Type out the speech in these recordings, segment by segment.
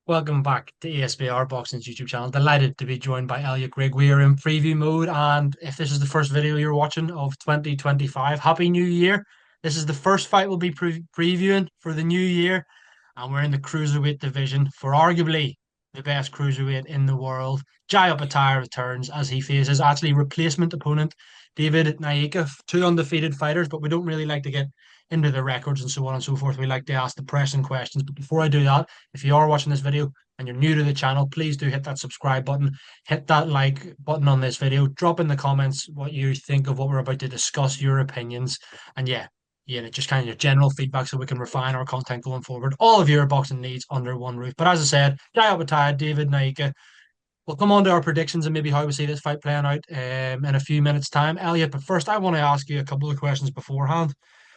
Welcome back to ESBR Boxing's YouTube channel. Delighted to be joined by Elliot Grigg. We are in preview mode, and if this is the first video you're watching of 2025, Happy New Year. This is the first fight we'll be previewing for the new year, and we're in the cruiserweight division for arguably the best cruiserweight in the world. Jai Opetaia returns as he faces actually replacement opponent David Nyika, two undefeated fighters, but we don't really like to get into the records and so on and so forth. We like to ask the pressing questions. But before I do that, if you are watching this video and you're new to the channel, please do hit that subscribe button, hit that like button on this video, drop in the comments what you think of what we're about to discuss, your opinions, and just kind of your general feedback so we can refine our content going forward. All of your boxing needs under one roof. But as I said, Jai Opetaia, David Nyika. We'll come on to our predictions and maybe how we see this fight playing out in a few minutes' time. Elliot, but first I want to ask you a couple of questions beforehand.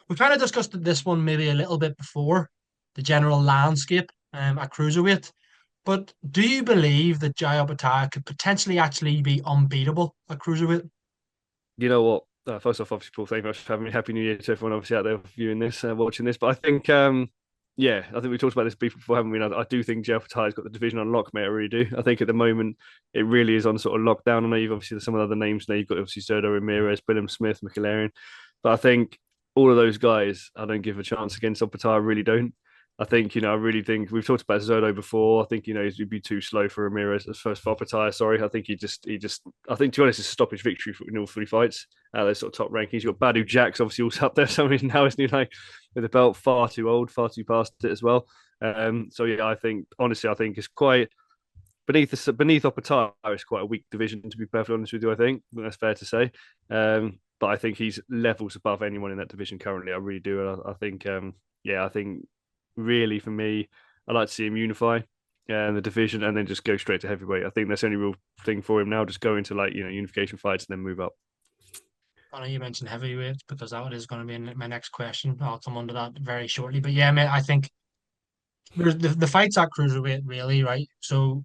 We kind of discussed this one maybe a little bit before, the general landscape at cruiserweight. But do you believe that Jai Opetaia could potentially actually be unbeatable at cruiserweight? You know what? First off, obviously, Paul, thank you very much for having me. Happy New Year to everyone, obviously, out there viewing this, watching this. But I think, yeah, I think we talked about this before, haven't we? I do think Jeff Ty's got the division on lock, mate. I really do. I think at the moment, it really is on sort of lockdown. I know you've obviously some of the other names now. You've got obviously Zerdo Ramirez, Billam Smith, McAlaren. But I think all of those guys, I don't give a chance against Opetaia. I really don't. I think, I really think we've talked about Zerdo before. I think, he'd be too slow for Ramirez as first for Opetaia. Sorry. I think I think to be honest, it's a stoppage victory in all three fights. Those sort of top rankings. You've got Badu Jack's obviously also up there for some reason now, isn't he? Like with the belt, far too old, far too past it as well. So yeah, I think honestly, I think it's quite beneath Opetaia. It's quite a weak division to be perfectly honest with you. I think that's fair to say. But I think he's levels above anyone in that division currently. I really do. And I think, yeah, I think really for me, I'd like to see him unify the division and then just go straight to heavyweight. I think that's the only real thing for him now. Just go into like unification fights and then move up. I know you mentioned heavyweight because that is going to be my next question. I'll come on to that very shortly. But yeah, mate, I think the fights at cruiserweight really, right? So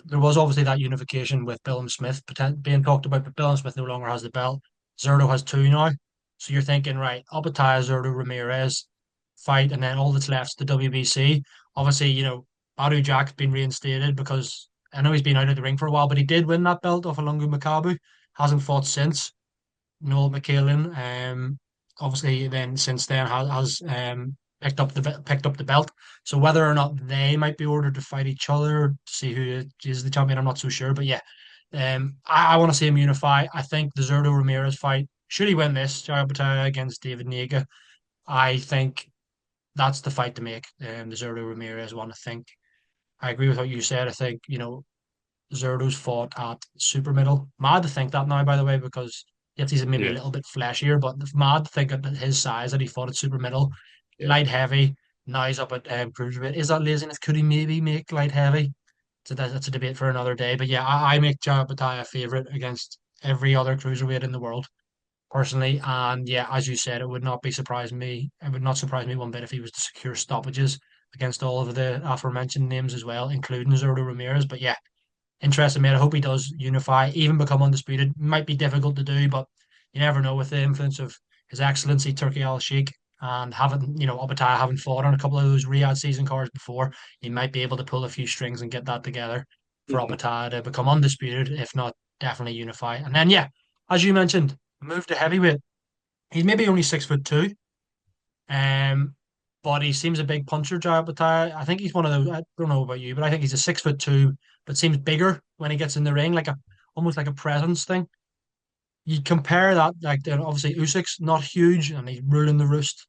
there was obviously that unification with Billam Smith being talked about, but Billam Smith no longer has the belt. Zerdo has two now. So you're thinking, right, Opetaia, Zerdo, Ramirez fight, and then all that's left is the WBC. Obviously, Badu Jack's been reinstated because I know he's been out of the ring for a while, but he did win that belt off Alungu Makabu. Hasn't fought since. Noel McKaylen, obviously then since then has picked up the belt. So whether or not they might be ordered to fight each other to see who is the champion, I'm not so sure. But yeah, I want to see him unify. I think the Zerdo Ramirez fight, should he win this, Jai Opetaia against David Niga, I think that's the fight to make. The Zerdo Ramirez one. I think I agree with what you said. I think Zerdo's fought at super middle. Mad to think that now, by the way, because yes, he's maybe a Yeah, little bit flashier, but mad to think at his size that he fought at super middle, yeah. light heavy. Now he's up at cruiserweight. Is that laziness? Could he maybe make light heavy? So that's a debate for another day. But yeah, I make Jai Opetaia a favorite against every other cruiserweight in the world, personally. And yeah, as you said, it would not be surprising me. It would not surprise me one bit if he was to secure stoppages against all of the aforementioned names as well, including Zerdo Ramirez. But yeah, interesting, mate. I hope he does unify, even become undisputed. Might be difficult to do, but you never know with the influence of His Excellency Turkey Al Sheikh and having, Opetaia having fought on a couple of those Riyadh season cards before, he might be able to pull a few strings and get that together for Mhm. Opetaia to become undisputed, if not definitely unify. And then, yeah, as you mentioned, move to heavyweight. He's maybe only 6'2". Um, but he seems a big puncher, Jai Opetaia. I think he's one of those. I don't know about you, but I think he's a 6'2", but seems bigger when he gets in the ring, like a almost like a presence thing. You compare that, like obviously Usyk's not huge and he's ruling the roost,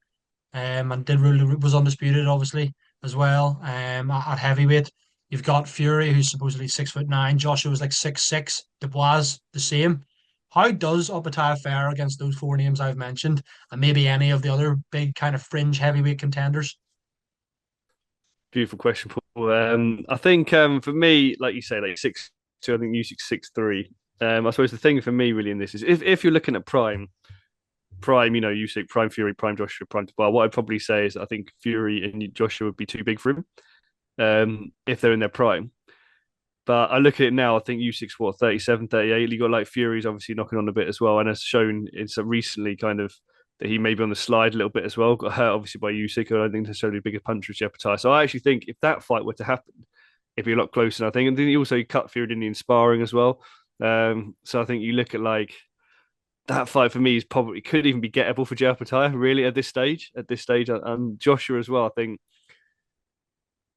and did rule was undisputed, obviously as well. At heavyweight, you've got Fury, who's supposedly 6'9". Joshua was like 6'6". Dubois the same. How does Opetaia fare against those four names I've mentioned, and maybe any of the other big kind of fringe heavyweight contenders? Beautiful question, Paul. I think for me, like you say, like 6'2", I think you 6'3". I suppose the thing for me really in this is if you're looking at prime, Usyk, prime Fury, prime Joshua, prime Dubois. What I'd probably say is I think Fury and Joshua would be too big for him if they're in their prime. But I look at it now, I think Usyk's what, 37, 38. You got like Fury's obviously knocking on a bit as well. And has shown it's recently kind of that he may be on the slide a little bit as well. Got hurt obviously by Usyk. I don't think necessarily a bigger puncher as Opetaia. So I actually think if that fight were to happen, it'd be a lot closer, I think. And then he also cut through Indian sparring as well. So I think you look at like that fight for me is probably could even be gettable for Jay Opetaia, really, at this stage. And Joshua as well. I think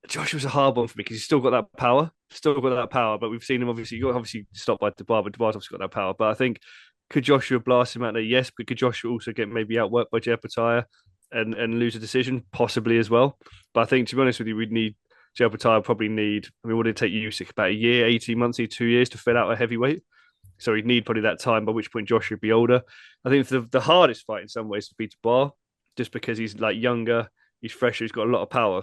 Joshua's a hard one for me because he's still got that power, But we've seen him obviously. He got obviously stopped by Dubois, but Dubois obviously got that power. But I think could Joshua blast him out there? Yes, but could Joshua also get maybe outworked by Jay Opetaia and lose a decision possibly as well? But I think to be honest with you, we'd need Jay Opetaia probably need. I mean, what did it take Usyk about a year, 18 months, 2 years to fill out a heavyweight? So he'd need probably that time. By which point Joshua would be older. I think the hardest fight in some ways would be Dubois, just because he's like younger, he's fresher, he's got a lot of power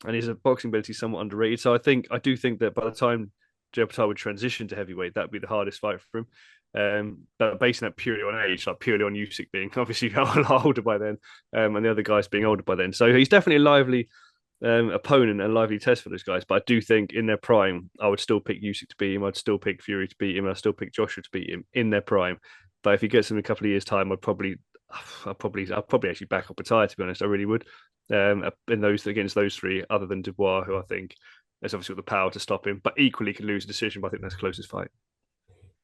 and his boxing ability is somewhat underrated. So I do think that by the time Jay Opetaia would transition to heavyweight, that would be the hardest fight for him. But basing that purely on age, like purely on Usyk being obviously a lot older by then, and the other guys being older by then. So he's definitely a lively opponent and a lively test for those guys. But I do think in their prime, I would still pick Usyk to beat him. I'd still pick Fury to beat him. I'd still pick Joshua to beat him in their prime. But if he gets them in a couple of years' time, I'd probably actually back up Opetaia, to be honest. I really would. In those against those three, other than Dubois, who I think has obviously got the power to stop him, but equally could lose a decision. But I think that's the closest fight.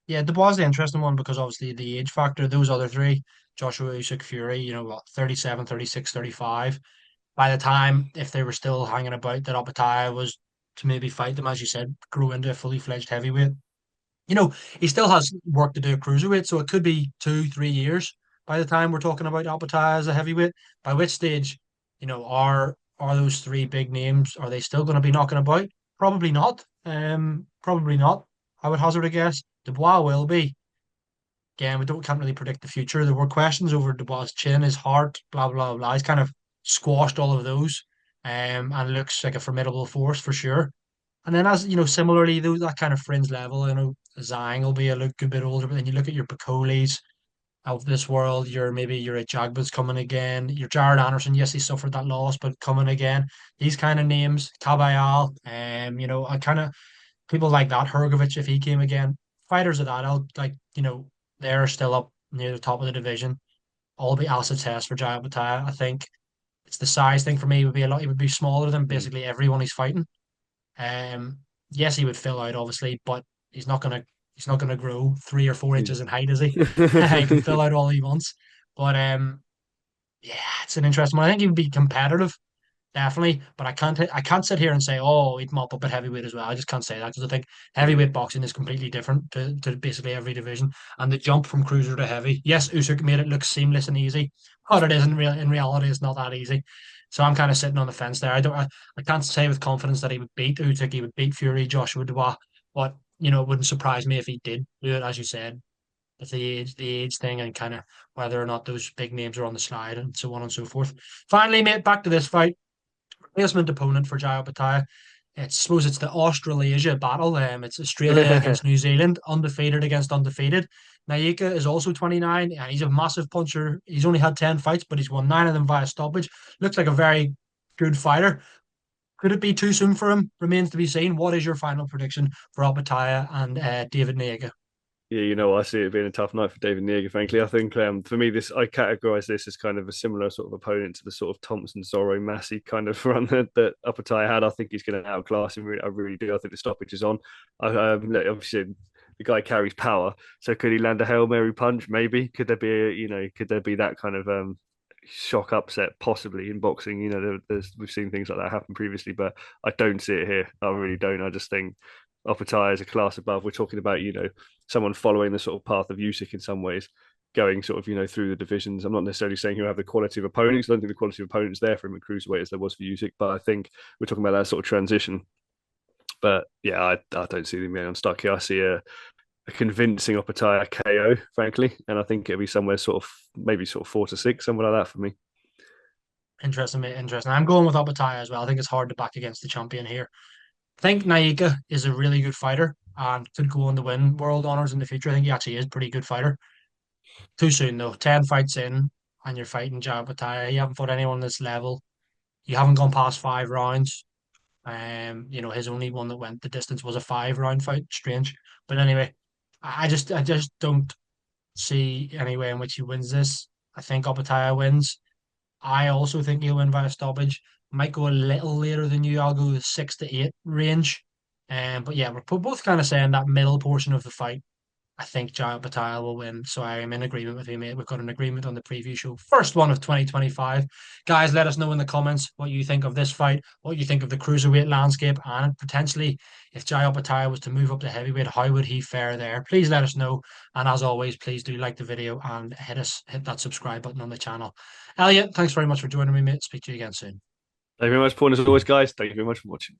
Yeah, Dubois is the interesting one because obviously the age factor, those other three, Joshua, Usyk, Fury, what, 37, 36, 35. By the time, if they were still hanging about, that Opetaia was to maybe fight them, as you said, grow into a fully fledged heavyweight. You know, he still has work to do at cruiserweight, so it could be 2, 3 years by the time we're talking about Opetaia as a heavyweight. By which stage, are those three big names, are they still going to be knocking about? Probably not. Probably not. I would hazard a guess. Dubois will be. Again, can't really predict the future. There were questions over Dubois' chin, his heart, blah blah blah. He's kind of squashed all of those, and looks like a formidable force for sure. And then, as you know, similarly, that kind of fringe level, Zhang will be a good bit older, but then you look at your Picolis of this world, maybe your Jagbas coming again, your Jared Anderson, yes, he suffered that loss, but coming again. These kind of names, Kabayal, I kind of people like that, Hergovich, if he came again, fighters of that, they're still up near the top of the division. All be acid test for Jaya Bataya. I think it's the size thing for me. He would be smaller than Mm. basically everyone he's fighting. Um, yes, he would fill out obviously, but he's not gonna grow 3 or 4 inches in height, is he? He can fill out all he wants. But yeah, it's an interesting one. I think he would be competitive, definitely. But I can't sit here and say, oh, he'd mop up at heavyweight as well. I just can't say that because I think Yeah. heavyweight boxing is completely different to basically every division. And the jump from cruiser to heavy, yes, Usyk made it look seamless and easy, but it isn't real. In reality, it's not that easy. So I'm kind of sitting on the fence there. I can't say with confidence that he would beat Usyk, he would beat Fury, Joshua Dubois, but it wouldn't surprise me if he did do it, as you said. It's the age thing, and kind of whether or not those big names are on the slide, and so on and so forth. Finally, mate, back to this fight. Replacement opponent for Jai Opetaia. I suppose it's the Australasia battle. It's Australia against New Zealand, undefeated against undefeated. Nyika is also 29, and he's a massive puncher. He's only had 10 fights, but he's won 9 of them via stoppage. Looks like a very good fighter. Could it be too soon for him? Remains to be seen. What is your final prediction for Opetaia and David Nyika? Yeah, I see it being a tough night for David Nyika, frankly. I think for me, I categorize this as kind of a similar sort of opponent to the sort of Thompson, Zorro, Massey kind of run that Upper had. I think he's going to outclass him. I really do. I think the stoppage is on. Obviously, the guy carries power. So could he land a Hail Mary punch? Maybe. Could there be could there be that kind of shock upset possibly in boxing? We've seen things like that happen previously, but I don't see it here. I really don't. I just think Opetaia is a class above. We're talking about, someone following the sort of path of Usyk in some ways, going sort of, through the divisions. I'm not necessarily saying he'll have the quality of opponents. I don't think the quality of opponents there for him at cruiserweight as there was for Usyk, but I think we're talking about that sort of transition. But yeah, I don't see them being unstuck here. I see a convincing Opetaia KO, frankly, and I think it'll be somewhere sort of maybe sort of 4-6, something like that for me. Interesting, mate. Interesting. I'm going with Opetaia as well. I think it's hard to back against the champion here. I think Nyika is a really good fighter and could go on to win world honors in the future. I think he actually is a pretty good fighter. Too soon though. 10 fights in, and you're fighting Jai Opetaia. You haven't fought anyone this level. You haven't gone past 5 rounds. His only one that went the distance was a 5 round fight. Strange, but anyway, I just don't see any way in which he wins this. I think Opetaia wins. I also think he'll win via stoppage. Might go a little later than you. I'll go the 6 to 8 range. But yeah, we're both kind of saying that middle portion of the fight. I think Jai Opetaia will win. So I am in agreement with you, mate. We've got an agreement on the preview show. First one of 2025. Guys, let us know in the comments what you think of this fight, what you think of the cruiserweight landscape, and potentially if Jai Opetaia was to move up to heavyweight, how would he fare there? Please let us know. And as always, please do like the video and hit that subscribe button on the channel. Elliot, thanks very much for joining me, mate. Speak to you again soon. Thank you very much, Paul. As always, guys, thank you very much for watching.